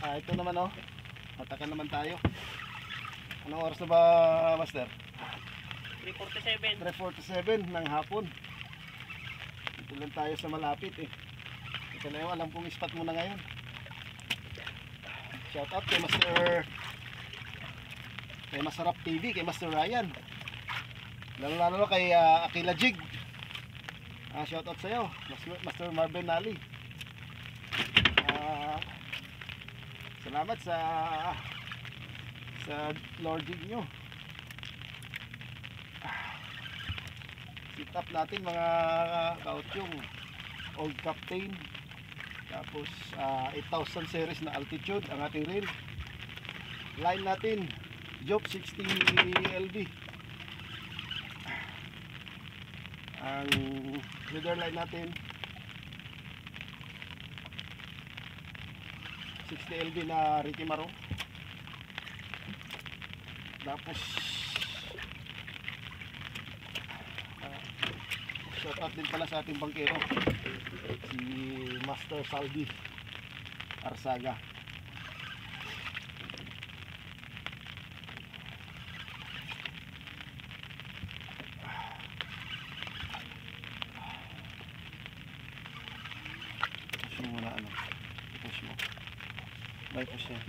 Ito naman oh. Matakan naman tayo. Anong oras na ba, Master? 3:47. 3:47 ng hapon. Dito lang tayo sa malapit eh. Ito na yung alam kong spot muna ngayon. Shout out kay Masarap TV, kay Master Ryan. Lalo kay Akila Jig. Shout out sa'yo, Master Marvin Nally. Salamat sa Lord Jig nyo. Sit up natin mga kautyong Old Captain. Tapos 8,000 series na altitude ang ating reel. Line natin Job 60 LB. Ang leader line natin 60 LB na Ricky Maro. Tapos shout out din pala sa ating bangkero, si Master Salvi Arsaga. Push mo muna ano. Push mo. May push yan.